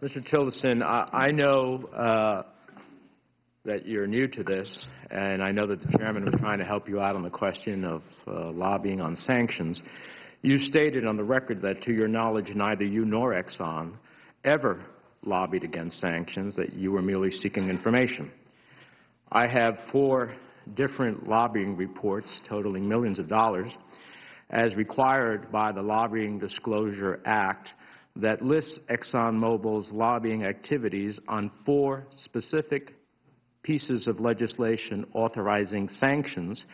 Mr. Tillerson, I know that you're new to this, and I know that the chairman was trying to help you out on the question of lobbying on sanctions. You stated on the record that, to your knowledge, neither you nor Exxon ever lobbied against sanctions, that you were merely seeking information. I have 4 different lobbying reports totaling millions of dollars, as required by the Lobbying Disclosure Act, that lists ExxonMobil's lobbying activities on 4 specific pieces of legislation authorizing sanctions,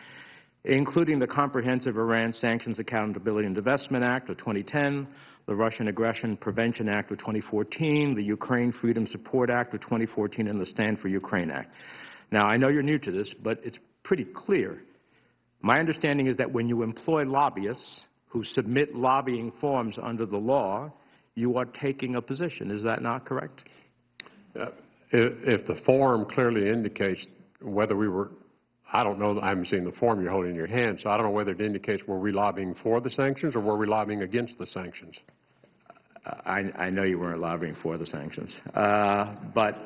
including the Comprehensive Iran Sanctions Accountability and Divestment Act of 2010, the Russian Aggression Prevention Act of 2014, the Ukraine Freedom Support Act of 2014, and the Stand for Ukraine Act. Now, I know you're new to this, but it's pretty clear. My understanding is that when you employ lobbyists who submit lobbying forms under the law, you are taking a position. Is that not correct? If the form clearly indicates whether we were, I don't know, I haven't seen the form you're holding in your hand, so I don't know whether it indicates were we lobbying for the sanctions or were we lobbying against the sanctions. I know you weren't lobbying for the sanctions, but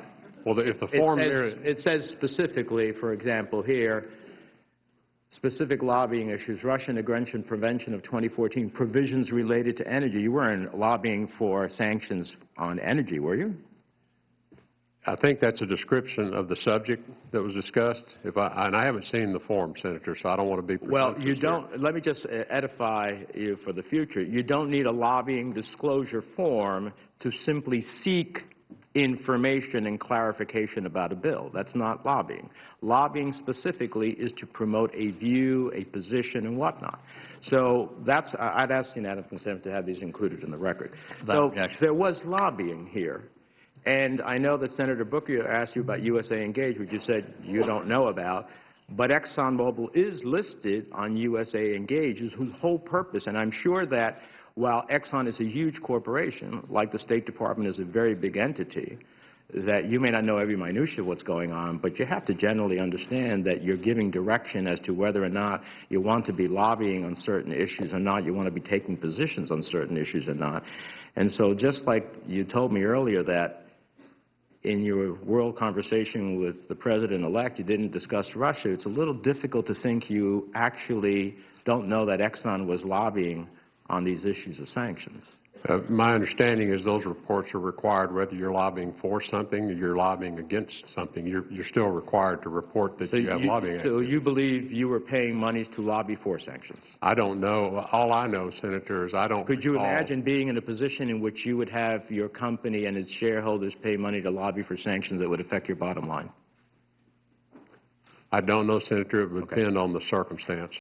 well, if the form it says specifically, for example, here, specific lobbying issues, Russian aggression prevention of 2014, provisions related to energy. You weren't lobbying for sanctions on energy, were you? I think that's a description of the subject that was discussed. And I haven't seen the form, Senator, so I don't want to be presumptuous. Well, you don't. Let me just edify you for the future. You don't need a lobbying disclosure form to simply seek information and clarification about a bill. That's not lobbying. Lobbying specifically is to promote a view, a position, and whatnot. So that's, I'd ask the unanimous consent to have these included in the record. So there was lobbying here. And I know that Senator Booker asked you about USA Engage, which you said you don't know about, but ExxonMobil is listed on USA Engage, whose whole purpose, and I'm sure that while Exxon is a huge corporation, like the State Department is a very big entity, that you may not know every minutia of what's going on, but you have to generally understand that you're giving direction as to whether or not you want to be lobbying on certain issues or not, you want to be taking positions on certain issues or not. And so just like you told me earlier that in your world conversation with the President-elect, you didn't discuss Russia, it's a little difficult to think you actually don't know that Exxon was lobbying on these issues of sanctions. My understanding is those reports are required whether you're lobbying for something or you're lobbying against something. You're still required to report that you have lobbying activity. So you believe you were paying monies to lobby for sanctions? I don't know. All I know, Senator, is I don't Could you imagine being in a position in which you would have your company and its shareholders pay money to lobby for sanctions that would affect your bottom line? I don't know, Senator. It would depend on the circumstance.